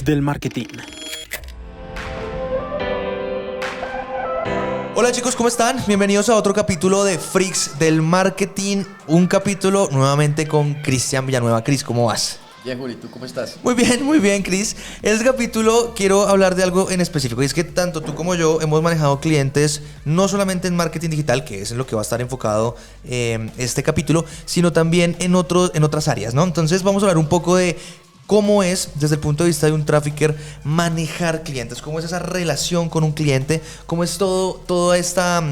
del marketing. Hola chicos, ¿cómo están? Bienvenidos a otro capítulo de Freaks del Marketing. Un capítulo nuevamente con Cristian Villanueva. Cris, ¿cómo vas? Bien, Juli, ¿tú cómo estás? Muy bien, Cris. En este capítulo quiero hablar de algo en específico. Y es que tanto tú como yo hemos manejado clientes no solamente en marketing digital, que es en lo que va a estar enfocado este capítulo, sino también en otras áreas, ¿no? Entonces vamos a hablar un poco de cómo es, desde el punto de vista de un trafficker, manejar clientes. Cómo es esa relación con un cliente. Cómo es toda esta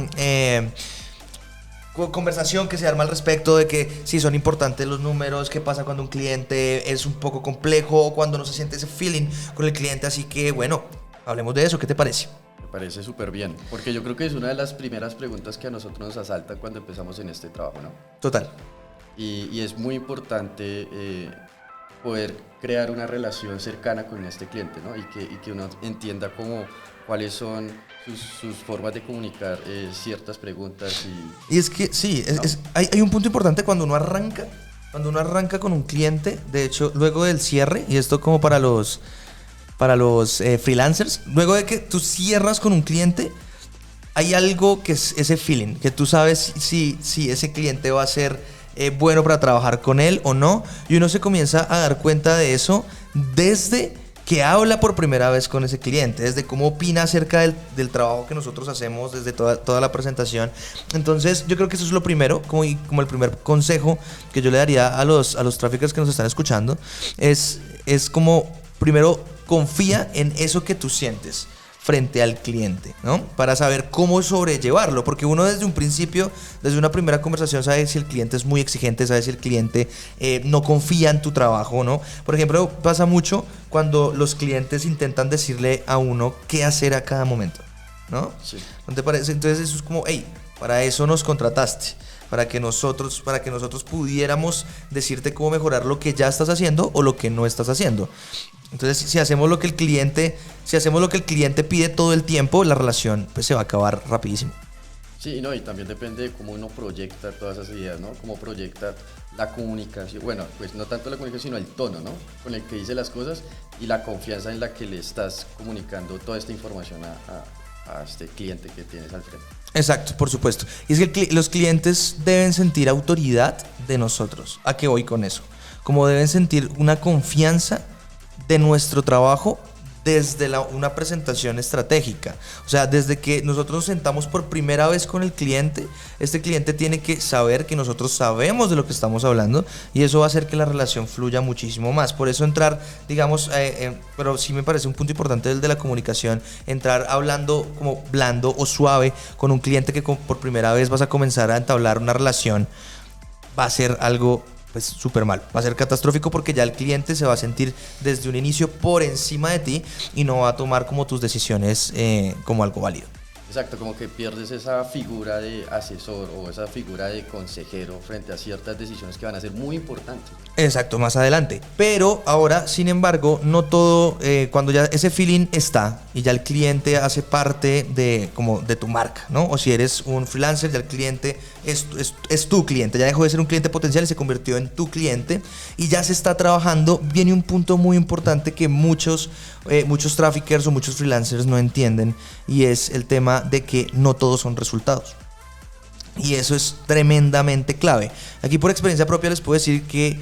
conversación que se arma al respecto de que si son importantes los números, qué pasa cuando un cliente es un poco complejo o cuando no se siente ese feeling con el cliente. Así que bueno, hablemos de eso. ¿Qué te parece? Me parece súper bien, porque yo creo que es una de las primeras preguntas que a nosotros nos asaltan cuando empezamos en este trabajo, ¿no? Total. Y es muy importante poder crear una relación cercana con este cliente, ¿no? Y que uno entienda cuáles son sus formas de comunicar ciertas preguntas. Y es que sí, ¿no? Hay un punto importante cuando uno arranca con un cliente. De hecho, luego del cierre, y esto como para los freelancers, luego de que tú cierras con un cliente, hay algo que es ese feeling, que tú sabes si ese cliente va a ser bueno para trabajar con él o no, y uno se comienza a dar cuenta de eso desde que habla por primera vez con ese cliente, desde cómo opina acerca del trabajo que nosotros hacemos, desde toda la presentación. Entonces yo creo que eso es lo primero, como el primer consejo que yo le daría a los traffickers que nos están escuchando, es como, primero, confía en eso que tú sientes frente al cliente, ¿no? Para saber cómo sobrellevarlo, porque uno desde un principio, desde una primera conversación, sabe si el cliente es muy exigente, sabe si el cliente no confía en tu trabajo, ¿no? Por ejemplo, pasa mucho cuando los clientes intentan decirle a uno qué hacer a cada momento, ¿no? Sí. ¿No te parece? Entonces eso es como, hey, para eso nos contrataste, para que nosotros pudiéramos decirte cómo mejorar lo que ya estás haciendo o lo que no estás haciendo. Entonces, si hacemos lo que el cliente pide todo el tiempo, la relación pues se va a acabar rapidísimo. Sí, no, y también depende de cómo uno proyecta todas esas ideas, ¿no? Cómo proyecta la comunicación, bueno, pues no tanto la comunicación, sino el tono, ¿no? Con el que dice las cosas y la confianza en la que le estás comunicando toda esta información a este cliente que tienes al frente. Exacto, por supuesto. Y es que los clientes deben sentir autoridad de nosotros. ¿A qué voy con eso? Como deben sentir una confianza de nuestro trabajo desde una presentación estratégica. O sea, desde que nosotros nos sentamos por primera vez con el cliente, este cliente tiene que saber que nosotros sabemos de lo que estamos hablando, y eso va a hacer que la relación fluya muchísimo más. Por eso entrar, digamos, pero sí me parece un punto importante el de la comunicación, entrar hablando como blando o suave con un cliente que por primera vez vas a comenzar a entablar una relación, va a ser algo pues súper mal, va a ser catastrófico, porque ya el cliente se va a sentir desde un inicio por encima de ti y no va a tomar como tus decisiones como algo válido. Exacto, como que pierdes esa figura de asesor o esa figura de consejero frente a ciertas decisiones que van a ser muy importantes. Exacto, más adelante. Pero ahora, sin embargo, no todo, cuando ya ese feeling está y ya el cliente hace parte de tu marca, ¿no? O si eres un freelancer, ya el cliente es tu cliente, ya dejó de ser un cliente potencial y se convirtió en tu cliente, y ya se está trabajando. Viene un punto muy importante que muchos traffickers o muchos freelancers no entienden, y es el tema de que no todos son resultados. Y eso es tremendamente clave. Aquí por experiencia propia les puedo decir que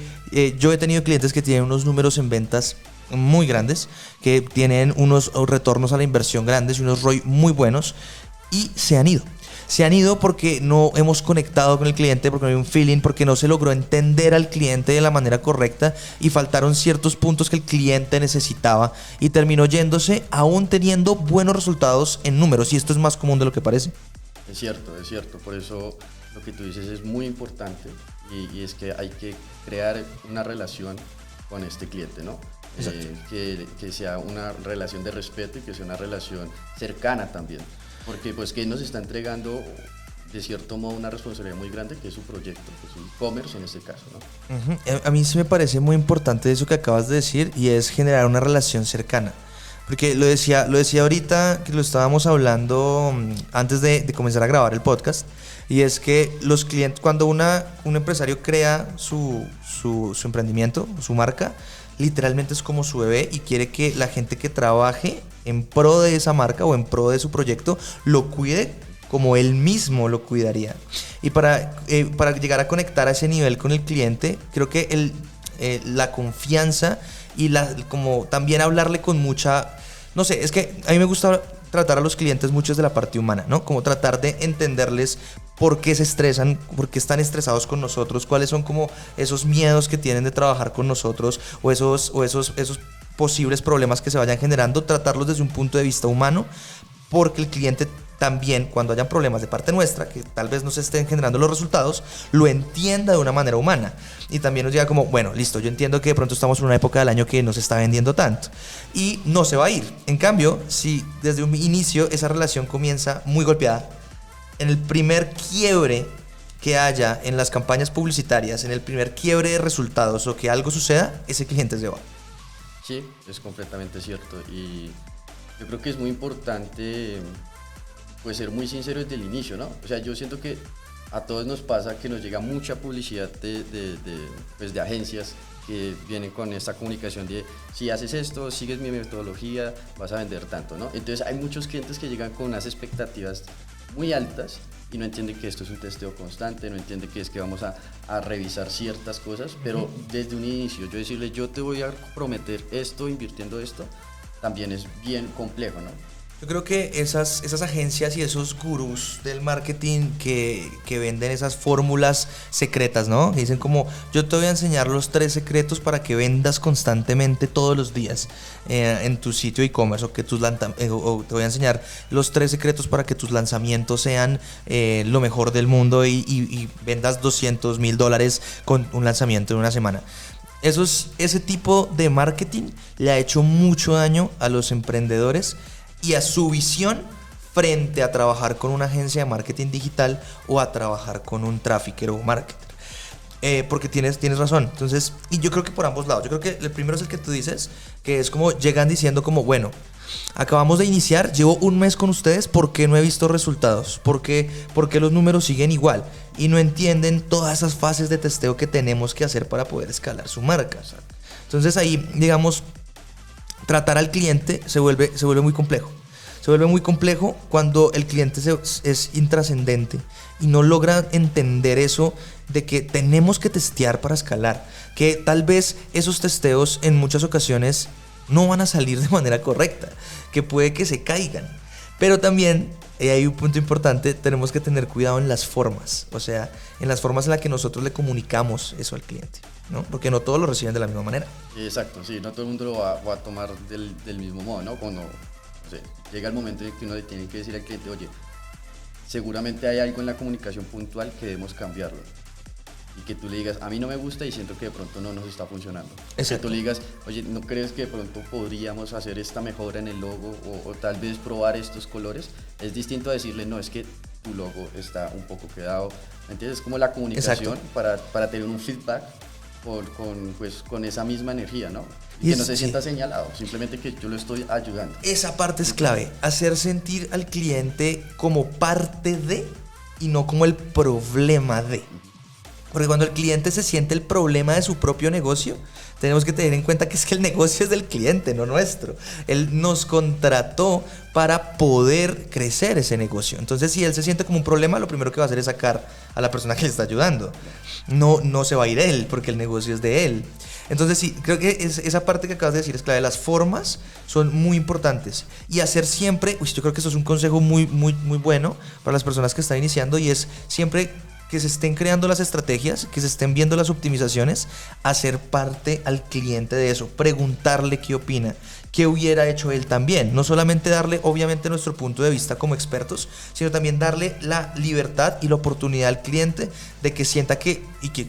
yo he tenido clientes que tienen unos números en ventas muy grandes, que tienen unos retornos a la inversión grandes y unos ROI muy buenos, y se han ido. Se han ido porque no hemos conectado con el cliente, porque no hay un feeling, porque no se logró entender al cliente de la manera correcta y faltaron ciertos puntos que el cliente necesitaba, y terminó yéndose aún teniendo buenos resultados en números, y esto es más común de lo que parece. Es cierto. Por eso lo que tú dices es muy importante, y es que hay que crear una relación con este cliente, ¿no? Que sea una relación de respeto y que sea una relación cercana también. Porque pues que nos está entregando de cierto modo una responsabilidad muy grande, que es su proyecto, que es su e-commerce en este caso, ¿no? Uh-huh. A mí sí me parece muy importante eso que acabas de decir, y es generar una relación cercana. Porque lo decía ahorita, que lo estábamos hablando antes de comenzar a grabar el podcast, y es que los clientes, cuando un empresario crea su emprendimiento, su marca, literalmente es como su bebé y quiere que la gente que trabaje en pro de esa marca o en pro de su proyecto lo cuide como él mismo lo cuidaría. Y para llegar a conectar a ese nivel con el cliente, creo que la confianza y como también hablarle con mucha... No sé, es que a mí me gusta tratar a los clientes mucho desde la parte humana, ¿no? Como tratar de entenderles por qué se estresan, por qué están estresados con nosotros, cuáles son como esos miedos que tienen de trabajar con nosotros o esos posibles problemas que se vayan generando, tratarlos desde un punto de vista humano, porque el cliente también, cuando hayan problemas de parte nuestra, que tal vez no se estén generando los resultados, lo entienda de una manera humana. Y también nos diga como, bueno, listo, yo entiendo que de pronto estamos en una época del año que no se está vendiendo tanto. Y no se va a ir. En cambio, si desde un inicio esa relación comienza muy golpeada, en el primer quiebre que haya en las campañas publicitarias, en el primer quiebre de resultados o que algo suceda, ese cliente se va. Sí, es completamente cierto. Y yo creo que es muy importante pues ser muy sincero desde el inicio, ¿no? O sea, yo siento que a todos nos pasa que nos llega mucha publicidad de agencias que vienen con esta comunicación de si haces esto, sigues mi metodología, vas a vender tanto, ¿no? Entonces hay muchos clientes que llegan con unas expectativas muy altas y no entienden que esto es un testeo constante, no entienden que es que vamos a revisar ciertas cosas, pero desde un inicio yo decirle yo te voy a prometer esto invirtiendo esto, también es bien complejo, ¿no? Yo creo que esas agencias y esos gurús del marketing que venden esas fórmulas secretas, ¿no? Que dicen como, yo te voy a enseñar los 3 secretos para que vendas constantemente todos los días en tu sitio e-commerce, o te voy a enseñar los 3 secretos para que tus lanzamientos sean lo mejor del mundo y vendas $200,000 con un lanzamiento en una semana. Ese tipo de marketing le ha hecho mucho daño a los emprendedores y a su visión frente a trabajar con una agencia de marketing digital o a trabajar con un trafficker o marketer. Porque tienes razón. Entonces, y yo creo que por ambos lados. Yo creo que el primero es el que tú dices, que es como llegan diciendo como, bueno, acabamos de iniciar, llevo un mes con ustedes, ¿por qué no he visto resultados? ¿Por qué los números siguen igual? Y no entienden todas esas fases de testeo que tenemos que hacer para poder escalar su marca. Entonces ahí, digamos, tratar al cliente se vuelve muy complejo. Se vuelve muy complejo cuando el cliente es intrascendente y no logra entender eso de que tenemos que testear para escalar. Que tal vez esos testeos en muchas ocasiones no van a salir de manera correcta, que puede que se caigan. Pero también, y hay un punto importante, tenemos que tener cuidado en las formas. O sea, en las formas en las que nosotros le comunicamos eso al cliente, ¿no? Porque no todos lo reciben de la misma manera. Exacto, sí, no todo el mundo lo va a tomar del mismo modo, ¿no? Cuando llega el momento en que uno le tiene que decir al cliente, oye, seguramente hay algo en la comunicación puntual que debemos cambiarlo. Y que tú le digas, a mí no me gusta y siento que de pronto no nos está funcionando. Exacto. Que tú le digas, oye, ¿no crees que de pronto podríamos hacer esta mejora en el logo o tal vez probar estos colores? Es distinto a decirle, no, es que tu logo está un poco quedado. ¿Me entiendes? Es como la comunicación para tener un feedback con esa misma energía, ¿no? Y que no se sienta señalado, simplemente que yo lo estoy ayudando. Esa parte es clave, hacer sentir al cliente como parte de y no como el problema de. Porque cuando el cliente se siente el problema de su propio negocio, tenemos que tener en cuenta que es que el negocio es del cliente, no nuestro. Él nos contrató para poder crecer ese negocio. Entonces, si él se siente como un problema, lo primero que va a hacer es sacar a la persona que le está ayudando. No se va a ir él, porque el negocio es de él. Entonces, sí, creo que esa parte que acabas de decir es clave. Las formas son muy importantes. Y hacer siempre, yo creo que eso es un consejo muy, muy, muy bueno para las personas que están iniciando, y es siempre que se estén creando las estrategias, que se estén viendo las optimizaciones, hacer parte al cliente de eso, preguntarle qué opina, qué hubiera hecho él también. No solamente darle, obviamente, nuestro punto de vista como expertos, sino también darle la libertad y la oportunidad al cliente de que sienta que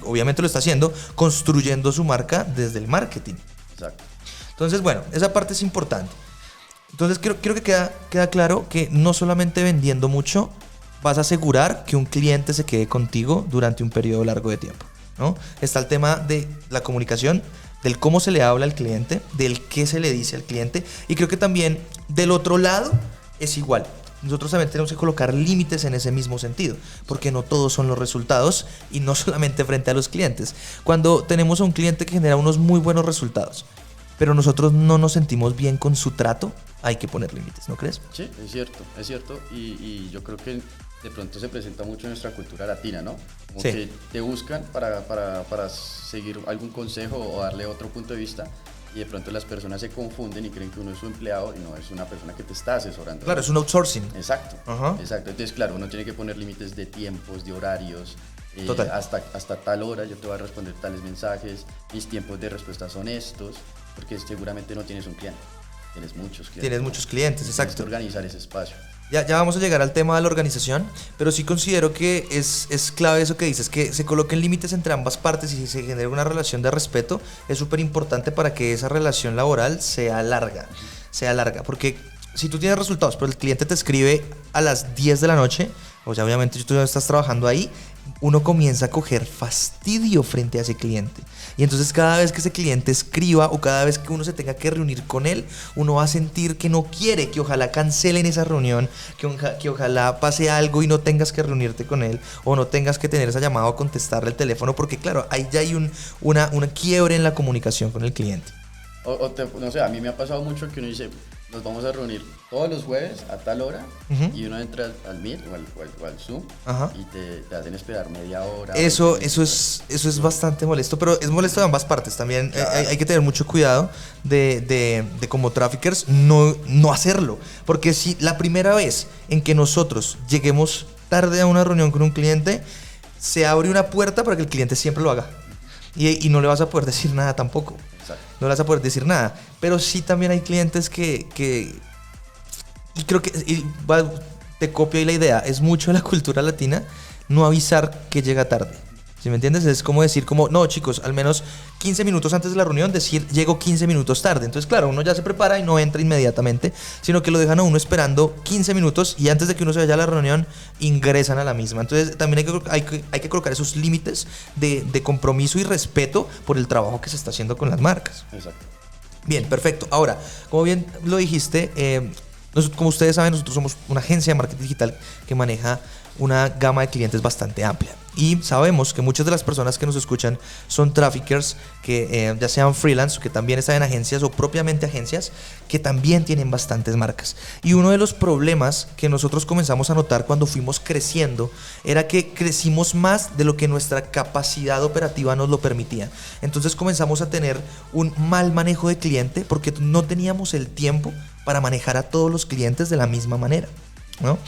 obviamente lo está haciendo, construyendo su marca desde el marketing. Exacto. Entonces, bueno, esa parte es importante. Entonces, creo que queda claro que no solamente vendiendo mucho vas a asegurar que un cliente se quede contigo durante un periodo largo de tiempo, ¿no? Está el tema de la comunicación, del cómo se le habla al cliente, del qué se le dice al cliente, y creo que también del otro lado es igual. nosotros también tenemos que colocar límites en ese mismo sentido, porque no todos son los resultados y no solamente frente a los clientes. Cuando tenemos a un cliente que genera unos muy buenos resultados, pero nosotros no nos sentimos bien con su trato, hay que poner límites, ¿no crees? Sí, es cierto, y yo creo que de pronto se presenta mucho en nuestra cultura latina, ¿no? Como Sí. que te buscan para seguir algún consejo o darle otro punto de vista, y de pronto las personas se confunden y creen que uno es su empleado y no es una persona que te está asesorando. Claro, ¿no? es un outsourcing. Exacto, Ajá. exacto. Entonces, claro, uno tiene que poner límites de tiempos, de horarios. Total. Hasta tal hora yo te voy a responder tales mensajes, mis tiempos de respuesta son estos, porque seguramente no tienes un cliente, tienes muchos clientes. Tienes muchos clientes, Tienes que exacto. organizar ese espacio. Ya vamos a llegar al tema de la organización, pero sí considero que es clave eso que dices, que se coloquen límites entre ambas partes y se genere una relación de respeto. Es súper importante para que esa relación laboral sea larga, porque si tú tienes resultados, pero el cliente te escribe a las 10 de la noche, o sea, obviamente tú no estás trabajando ahí, uno comienza a coger fastidio frente a ese cliente. Y entonces cada vez que ese cliente escriba o cada vez que uno se tenga que reunir con él, uno va a sentir que no quiere, que ojalá cancelen esa reunión, que ojalá pase algo y no tengas que reunirte con él o no tengas que tener esa llamada o contestarle el teléfono, porque claro, ahí ya hay una quiebre en la comunicación con el cliente. No sé, a mí me ha pasado mucho que uno dice, nos vamos a reunir todos los jueves a tal hora, y uno entra al Meet o al Zoom, Ajá. y te hacen esperar media hora. Eso es bastante molesto, pero es molesto de ambas partes también. Claro. Hay que tener mucho cuidado de como traffickers no hacerlo, porque si la primera vez en que nosotros lleguemos tarde a una reunión con un cliente, se abre una puerta para que el cliente siempre lo haga y no le vas a poder decir nada tampoco. Exacto. No le vas a poder decir nada, pero sí también hay clientes que y creo que te copio ahí la idea, es mucho de la cultura latina no avisar que llega tarde. ¿Sí me entiendes? Es como decir, no chicos, al menos 15 minutos antes de la reunión, decir llego 15 minutos tarde. Entonces, claro, uno ya se prepara y no entra inmediatamente, sino que lo dejan a uno esperando 15 minutos y antes de que uno se vaya a la reunión, ingresan a la misma. Entonces, también hay que colocar esos límites de compromiso y respeto por el trabajo que se está haciendo con las marcas. Exacto. Bien, perfecto. Ahora, como bien lo dijiste, como ustedes saben, nosotros somos una agencia de marketing digital que maneja una gama de clientes bastante amplia. Y sabemos que muchas de las personas que nos escuchan son traffickers que ya sean freelance o que también están en agencias o propiamente agencias que también tienen bastantes marcas. Y uno de los problemas que nosotros comenzamos a notar cuando fuimos creciendo era que crecimos más de lo que nuestra capacidad operativa nos lo permitía. Entonces comenzamos a tener un mal manejo de cliente porque no teníamos el tiempo para manejar a todos los clientes de la misma manera, ¿no?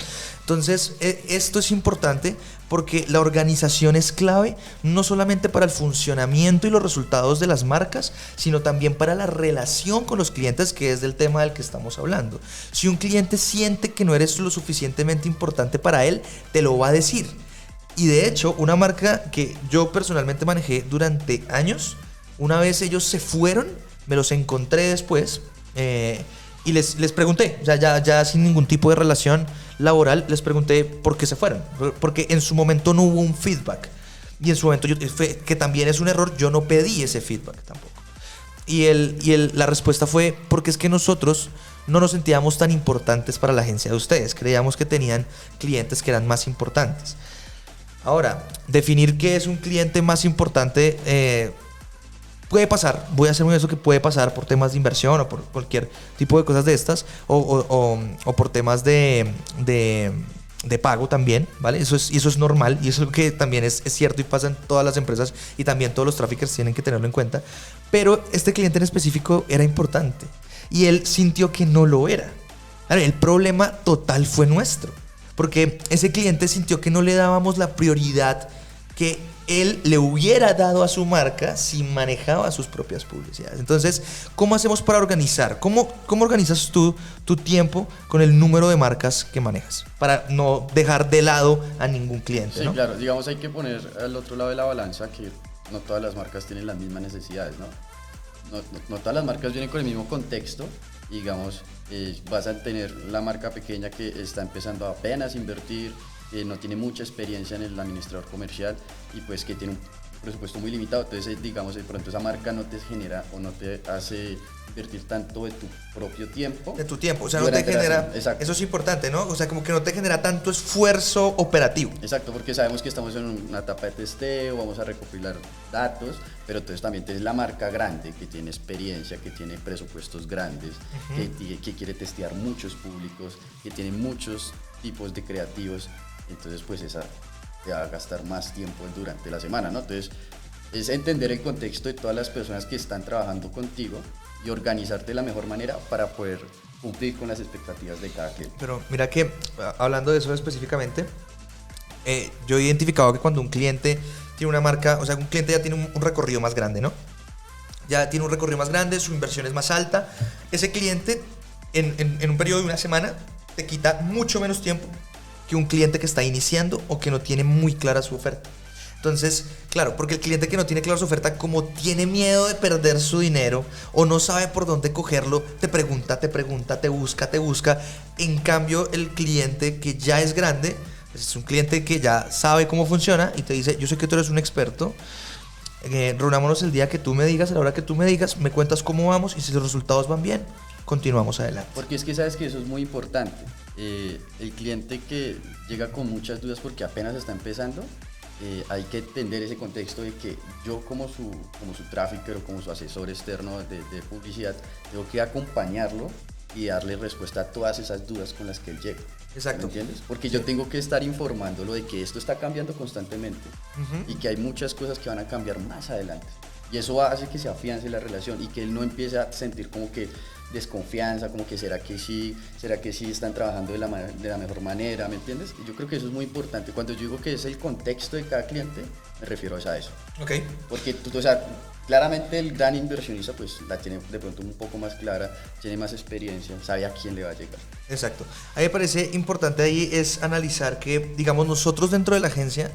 Entonces, esto es importante porque la organización es clave no solamente para el funcionamiento y los resultados de las marcas, sino también para la relación con los clientes, que es del tema del que estamos hablando. Si un cliente siente que no eres lo suficientemente importante para él, te lo va a decir. Y de hecho, una marca que yo personalmente manejé durante años, una vez ellos se fueron, me los encontré después, y les pregunté, o sea, ya sin ningún tipo de relación laboral, les pregunté por qué se fueron. Porque en su momento no hubo un feedback. Y en su momento, que también es un error, yo no pedí ese feedback tampoco. Y la respuesta fue, porque es que nosotros no nos sentíamos tan importantes para la agencia de ustedes. Creíamos que tenían clientes que eran más importantes. Ahora, definir qué es un cliente más importante puede pasar, voy a ser muy eso que puede pasar por temas de inversión o por cualquier tipo de cosas de estas o por temas de pago también, ¿vale? Eso es normal y eso es lo que también es cierto y pasa en todas las empresas y también todos los traffickers tienen que tenerlo en cuenta. Pero este cliente en específico era importante y él sintió que no lo era. El problema total fue nuestro, porque ese cliente sintió que no le dábamos la prioridad que él le hubiera dado a su marca si manejaba sus propias publicidades. Entonces, ¿cómo hacemos para organizar? ¿Cómo organizas tú tu tiempo con el número de marcas que manejas? Para no dejar de lado a ningún cliente, Sí, ¿no? claro. Digamos, hay que poner al otro lado de la balanza que no todas las marcas tienen las mismas necesidades, ¿no? No todas las marcas vienen con el mismo contexto. Digamos, vas a tener la marca pequeña que está empezando apenas a invertir, no tiene mucha experiencia en el administrador comercial y pues que tiene presupuesto muy limitado, entonces digamos de pronto esa marca no te genera o no te hace invertir tanto de tu propio tiempo. De tu tiempo, o sea, no te genera, eso es importante, ¿no? O sea, como que no te genera tanto esfuerzo operativo. Exacto, porque sabemos que estamos en una etapa de testeo, vamos a recopilar datos, pero entonces también tienes la marca grande que tiene experiencia, que tiene presupuestos grandes, que quiere testear muchos públicos, que tiene muchos tipos de creativos, entonces pues esa te va a gastar más tiempo durante la semana, ¿no? Entonces es entender el contexto de todas las personas que están trabajando contigo y organizarte de la mejor manera para poder cumplir con las expectativas de cada cliente. Pero mira que, hablando de eso específicamente, yo he identificado que cuando un cliente tiene una marca, o sea, un cliente ya tiene un recorrido más grande, ¿no? Ya tiene un recorrido más grande, su inversión es más alta. Ese cliente, en un periodo de una semana, te quita mucho menos tiempo que un cliente que está iniciando o que no tiene muy clara su oferta. Entonces, claro, porque el cliente que no tiene clara su oferta, como tiene miedo de perder su dinero o no sabe por dónde cogerlo, te pregunta, te busca. En cambio, el cliente que ya es grande, es un cliente que ya sabe cómo funciona y te dice, yo sé que tú eres un experto, reunámonos el día que tú me digas, a la hora que tú me digas, me cuentas cómo vamos y si los resultados van bien, continuamos adelante. Porque es que sabes que eso es muy importante. El cliente que llega con muchas dudas porque apenas está empezando, hay que entender ese contexto de que yo como su trafficker o como su asesor externo de publicidad, tengo que acompañarlo y darle respuesta a todas esas dudas con las que él llega. Exacto. ¿Me entiendes? Porque yo tengo que estar informándolo de que esto está cambiando constantemente y que hay muchas cosas que van a cambiar más adelante. Y eso hace que se afiance la relación y que él no empiece a sentir como que desconfianza, como que será que sí están trabajando de la mejor manera, ¿me entiendes? Y yo creo que eso es muy importante. Cuando yo digo que es el contexto de cada cliente, me refiero a eso. Ok. Porque o sea, claramente el gran inversionista pues la tiene de pronto un poco más clara, tiene más experiencia, sabe a quién le va a llegar. Exacto. A mí me parece importante ahí es analizar que, digamos, nosotros dentro de la agencia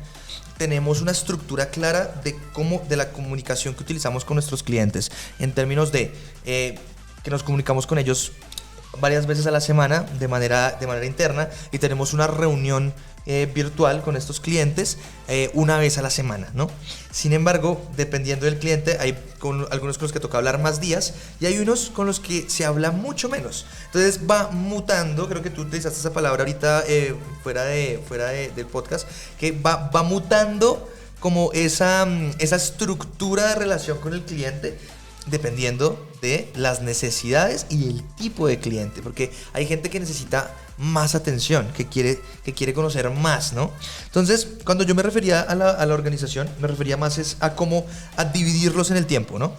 tenemos una estructura clara de la comunicación que utilizamos con nuestros clientes en términos de que nos comunicamos con ellos varias veces a la semana de manera interna y tenemos una reunión virtual con estos clientes una vez a la semana, ¿no? Sin embargo, dependiendo del cliente, hay algunos con los que toca hablar más días y hay unos con los que se habla mucho menos. Entonces va mutando, creo que tú utilizaste esa palabra ahorita fuera del podcast, que va mutando como esa estructura de relación con el cliente dependiendo de las necesidades y el tipo de cliente, porque hay gente que necesita más atención, que quiere conocer más, ¿no? Entonces, cuando yo me refería a la organización, me refería más a dividirlos en el tiempo, ¿no?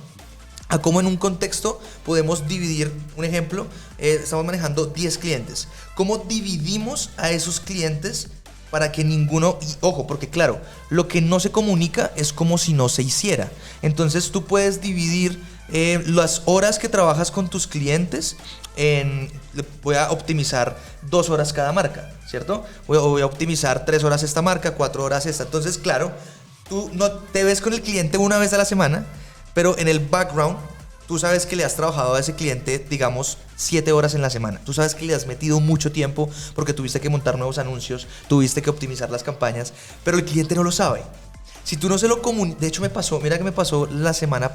A cómo en un contexto podemos dividir, un ejemplo, estamos manejando 10 clientes. ¿Cómo dividimos a esos clientes para que ninguno, y ojo, porque claro, lo que no se comunica es como si no se hiciera. Entonces tú puedes dividir las horas que trabajas con tus clientes voy a optimizar 2 horas cada marca, ¿cierto? Voy a optimizar 3 horas esta marca, 4 horas esta. Entonces, claro, tú no te ves con el cliente una vez a la semana, pero en el background tú sabes que le has trabajado a ese cliente, digamos, 7 horas en la semana. Tú sabes que le has metido mucho tiempo porque tuviste que montar nuevos anuncios, tuviste que optimizar las campañas, pero el cliente no lo sabe. Si tú no se lo comunicas, de hecho me pasó la semana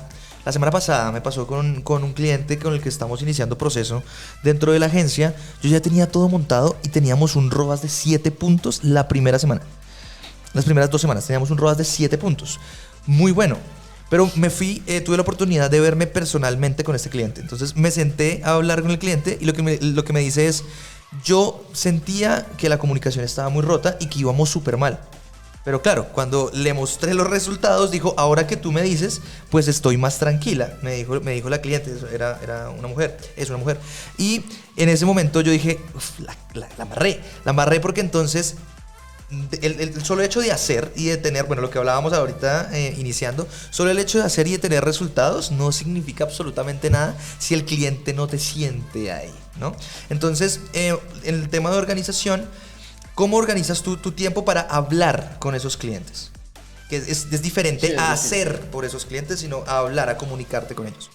pasada, me pasó con un cliente con el que estamos iniciando proceso dentro de la agencia. Yo ya tenía todo montado y teníamos un ROAS de 7 puntos la primera semana. Las primeras 2 semanas teníamos un ROAS de 7 puntos. Muy bueno. Pero tuve la oportunidad de verme personalmente con este cliente. Entonces me senté a hablar con el cliente y lo que me dice es, yo sentía que la comunicación estaba muy rota y que íbamos súper mal. Pero claro, cuando le mostré los resultados, dijo, ahora que tú me dices, pues estoy más tranquila. Me dijo la cliente, era una mujer, es una mujer. Y en ese momento yo dije, la amarré porque entonces el solo hecho de hacer y de tener, bueno, lo que hablábamos ahorita iniciando, solo el hecho de hacer y de tener resultados no significa absolutamente nada si el cliente no te siente ahí, ¿no? Entonces, en el tema de organización, ¿cómo organizas tú tu tiempo para hablar con esos clientes? Que es diferente a hacer por esos clientes, sino a hablar, a comunicarte con ellos.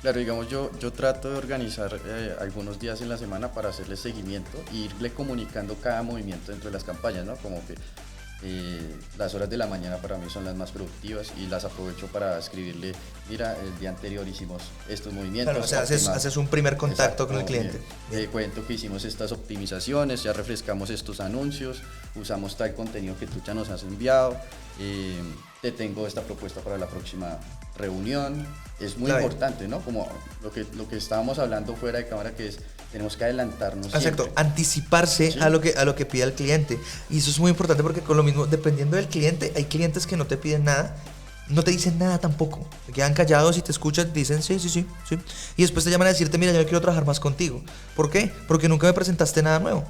Claro, digamos, yo trato de organizar algunos días en la semana para hacerle seguimiento e irle comunicando cada movimiento dentro de las campañas, ¿no? Como que Las horas de la mañana para mí son las más productivas y las aprovecho para escribirle, mira, el día anterior hicimos estos movimientos. Claro, o sea, haces un primer contacto. Exacto, con el cliente. Te cuento que hicimos estas optimizaciones, ya refrescamos estos anuncios, usamos tal contenido que tú ya nos has enviado, te tengo esta propuesta para la próxima reunión. Es muy importante, ¿no? Como lo que estábamos hablando fuera de cámara, que es tenemos que adelantarnos. Exacto, siempre. Anticiparse, ¿sí?, a lo que pide el cliente. Y eso es muy importante porque con lo mismo, dependiendo del cliente, hay clientes que no te piden nada, no te dicen nada tampoco. Te quedan callados y te escuchan, te dicen sí. Y después te llaman a decirte, mira, yo no quiero trabajar más contigo. ¿Por qué? Porque nunca me presentaste nada nuevo.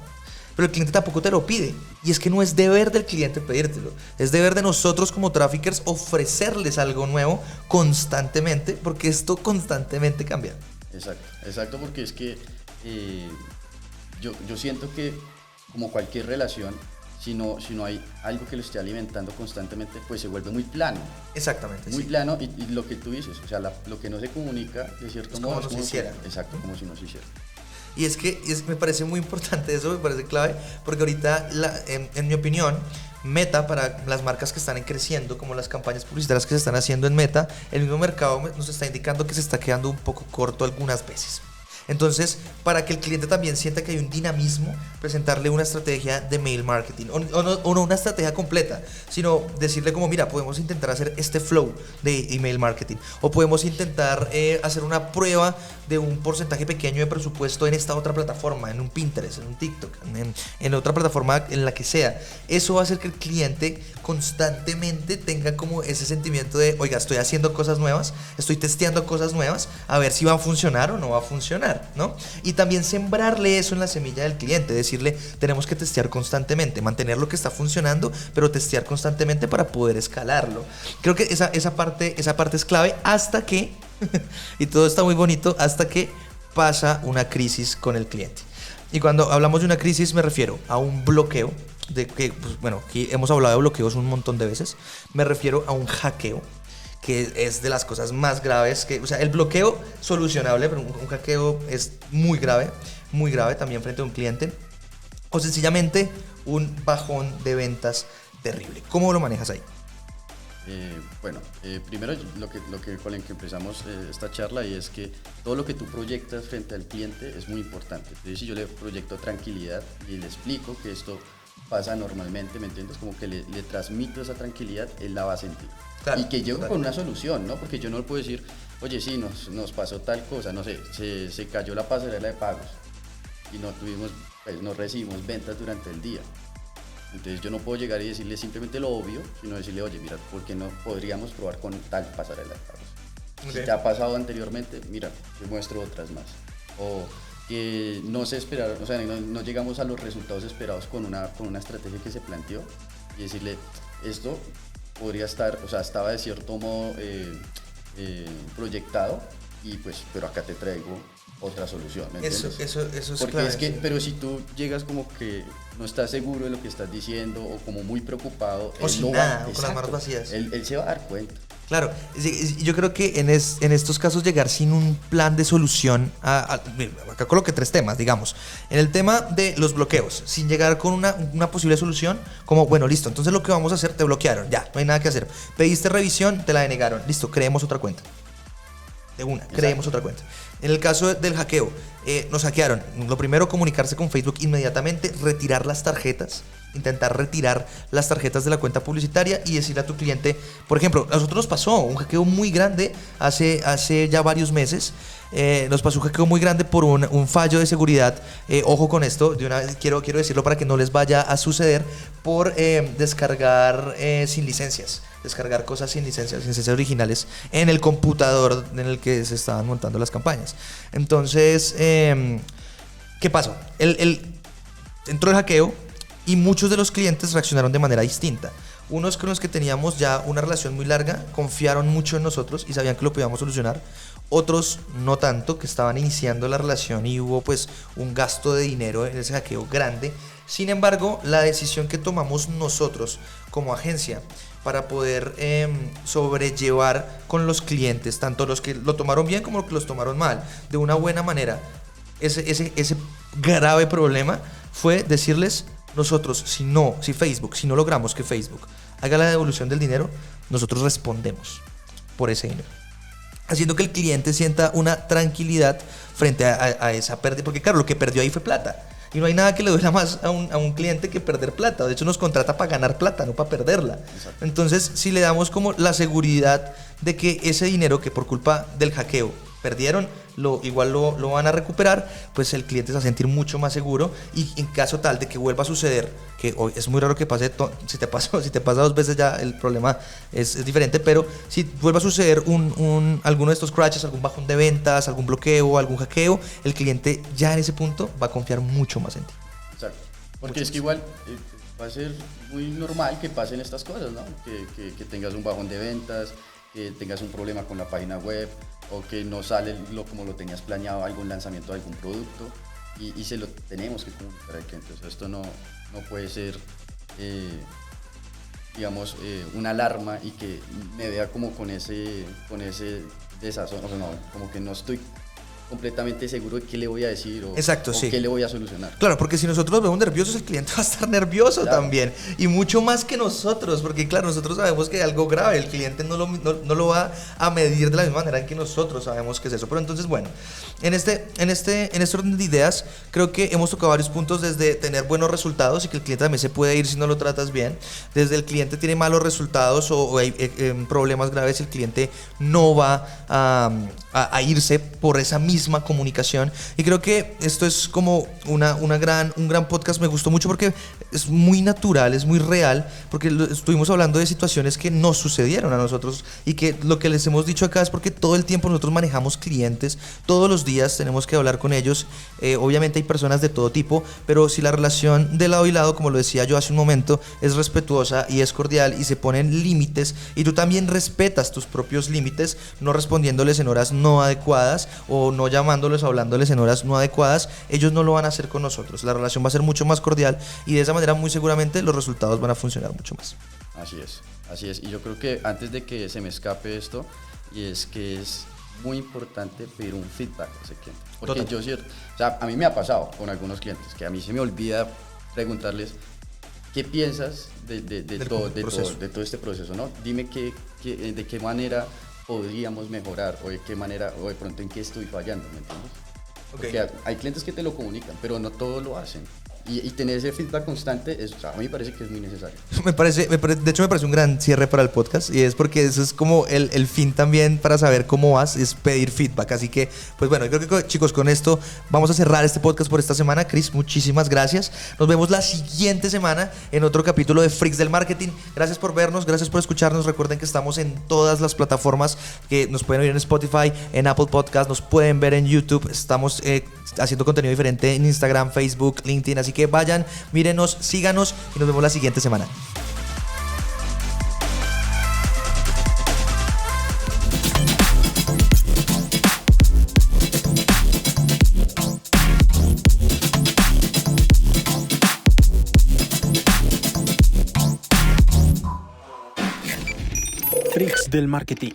Pero el cliente tampoco te lo pide. Y es que no es deber del cliente pedírtelo. Es deber de nosotros como traffickers ofrecerles algo nuevo constantemente, porque esto constantemente cambia. Exacto, porque es que yo siento que como cualquier relación, si no hay algo que lo esté alimentando constantemente, pues se vuelve muy plano. Exactamente. Muy plano y lo que tú dices, o sea, lo que no se comunica de cierto modo. Como si hiciera. Exacto, como si no se hiciera. Y es que me parece muy importante eso, me parece clave, porque ahorita, en mi opinión, Meta, para las marcas que están creciendo, como las campañas publicitarias que se están haciendo en Meta, el mismo mercado nos está indicando que se está quedando un poco corto algunas veces. Entonces, para que el cliente también sienta que hay un dinamismo, presentarle una estrategia de mail marketing, o no una estrategia completa, sino decirle como, mira, podemos intentar hacer este flow de email marketing, o podemos intentar hacer una prueba de un porcentaje pequeño de presupuesto en esta otra plataforma, en un Pinterest, en un TikTok, en otra plataforma, en la que sea. Eso va a hacer que el cliente constantemente tenga como ese sentimiento de, oiga, estoy haciendo cosas nuevas, estoy testeando cosas nuevas, a ver si va a funcionar o no va a funcionar, ¿no? Y también sembrarle eso en la semilla del cliente, decirle, tenemos que testear constantemente, mantener lo que está funcionando, pero testear constantemente para poder escalarlo. Creo que esa parte es clave hasta que, y todo está muy bonito, hasta que pasa una crisis con el cliente. Y cuando hablamos de una crisis me refiero a un bloqueo, de que, pues, bueno, aquí hemos hablado de bloqueos un montón de veces, me refiero a un hackeo, que es de las cosas más graves, o sea, el bloqueo solucionable, pero un hackeo es muy grave también frente a un cliente, o sencillamente un bajón de ventas terrible. ¿Cómo lo manejas ahí? Primero con lo que empezamos esta charla, y es que todo lo que tú proyectas frente al cliente es muy importante. Entonces, si yo le proyecto tranquilidad y le explico que esto pasa normalmente, ¿me entiendes? Como que le transmito esa tranquilidad, él la va a sentir. Claro, y que llego con una solución, ¿no? Porque yo no le puedo decir, oye, sí, nos pasó tal cosa, no sé, se cayó la pasarela de pagos y no recibimos ventas durante el día. Entonces yo no puedo llegar y decirle simplemente lo obvio, sino decirle, oye, mira, ¿por qué no podríamos probar con tal pasarela de pagos? Okay. Si te ha pasado anteriormente, mira, te muestro otras más. O que no se esperaron, o sea, no llegamos a los resultados esperados con una estrategia que se planteó, y decirle, esto podría estar, o sea, estaba de cierto modo proyectado, y pues, pero acá te traigo otra solución, ¿me entiendes? Eso es porque clave, es que, sí. Pero si tú llegas como que no estás seguro de lo que estás diciendo, o como muy preocupado, o sin nada, o con las manos vacías, él se va a dar cuenta. Claro, yo creo que en estos casos llegar sin un plan de solución, acá coloqué 3 temas, digamos. En el tema de los bloqueos, sin llegar con una posible solución, como, bueno, listo, entonces lo que vamos a hacer, te bloquearon, ya, no hay nada que hacer. Pediste revisión, te la denegaron, listo, creemos otra cuenta. De una, creemos otra cuenta. En el caso del hackeo, nos hackearon. Lo primero, comunicarse con Facebook inmediatamente, retirar las tarjetas, intentar retirar las tarjetas de la cuenta publicitaria y decirle a tu cliente, por ejemplo, a nosotros nos pasó un hackeo muy grande hace ya varios meses. Nos pasó un hackeo muy grande por un fallo de seguridad. Ojo con esto, de una vez quiero decirlo para que no les vaya a suceder, por descargar sin licencias. Descargar cosas sin licencias originales en el computador en el que se estaban montando las campañas. Entonces, ¿qué pasó? Entró el hackeo y muchos de los clientes reaccionaron de manera distinta. Unos con los que teníamos ya una relación muy larga confiaron mucho en nosotros y sabían que lo podíamos solucionar. Otros no tanto, que estaban iniciando la relación y hubo pues un gasto de dinero en ese hackeo grande. Sin embargo, la decisión que tomamos nosotros como agencia para poder sobrellevar con los clientes, tanto los que lo tomaron bien como los que los tomaron mal, de una buena manera, ese grave problema, fue decirles, nosotros, si Facebook, si no logramos que Facebook haga la devolución del dinero, nosotros respondemos por ese dinero, haciendo que el cliente sienta una tranquilidad frente a esa pérdida, porque claro, lo que perdió ahí fue plata. Y no hay nada que le duela más a un cliente que perder plata. De hecho, nos contrata para ganar plata, no para perderla. Exacto. Entonces, si le damos como la seguridad de que ese dinero que por culpa del hackeo perdieron, igual lo van a recuperar, pues el cliente se va a sentir mucho más seguro. Y en caso tal de que vuelva a suceder, que hoy es muy raro que pase, si te pasa 2 veces ya el problema es diferente, pero si vuelve a suceder alguno de estos crashes, algún bajón de ventas, algún bloqueo, algún hackeo, el cliente ya en ese punto va a confiar mucho más en ti. Exacto, porque es que igual va a ser muy normal que pasen estas cosas, ¿no? Que tengas un bajón de ventas, que tengas un problema con la página web, o que no sale como lo tenías planeado, algún lanzamiento de algún producto, y se lo tenemos que comunicar al cliente. O sea, esto no puede ser, digamos, una alarma y que me vea como con ese desazón, o sea, no, como que no estoy completamente seguro de qué le voy a decir o sí. qué le voy a solucionar. Claro, porque si nosotros nos vemos nerviosos, el cliente va a estar nervioso también. Y mucho más que nosotros, porque claro, nosotros sabemos que hay algo grave, el cliente no lo va a medir de la misma manera en que nosotros sabemos que es eso. Pero entonces, bueno, en este orden de ideas, creo que hemos tocado varios puntos, desde tener buenos resultados y que el cliente también se puede ir si no lo tratas bien, desde el cliente tiene malos resultados o hay problemas graves, el cliente no va a irse por esa misma comunicación. Y creo que esto es como un gran podcast. Me gustó mucho porque es muy natural, es muy real, porque estuvimos hablando de situaciones que nos sucedieron a nosotros y que lo que les hemos dicho acá es porque todo el tiempo nosotros manejamos clientes, todos los días tenemos que hablar con ellos. Obviamente hay personas de todo tipo, pero si la relación de lado y lado, como lo decía yo hace un momento, es respetuosa y es cordial y se ponen límites y tú también respetas tus propios límites, no respondiéndoles en horas no adecuadas o no llamándoles o hablándoles en horas no adecuadas, ellos no lo van a hacer con nosotros. La relación va a ser mucho más cordial y de esa manera muy seguramente los resultados van a funcionar mucho más. Así es. Y yo creo que antes de que se me escape esto, y es que es muy importante pedir un feedback a ese cliente. Porque a mí me ha pasado con algunos clientes que a mí se me olvida preguntarles qué piensas de todo este proceso, ¿no? Dime de qué manera podríamos mejorar o de qué manera o de pronto en qué estoy fallando, ¿me entiendes? Porque hay clientes que te lo comunican, pero no todos lo hacen. Y tener ese feedback constante, a mí me parece que es muy necesario. De hecho, me parece un gran cierre para el podcast, y es porque eso es como el fin también para saber cómo vas, es pedir feedback. Así que, pues bueno, yo creo que, chicos, con esto vamos a cerrar este podcast por esta semana. Chris, muchísimas gracias. Nos vemos la siguiente semana en otro capítulo de Freaks del Marketing. Gracias por vernos, gracias por escucharnos. Recuerden que estamos en todas las plataformas, que nos pueden oír en Spotify, en Apple Podcast, nos pueden ver en YouTube. Estamos haciendo contenido diferente en Instagram, Facebook, LinkedIn, así que vayan, mírenos, síganos y nos vemos la siguiente semana. Freaks del Marketing.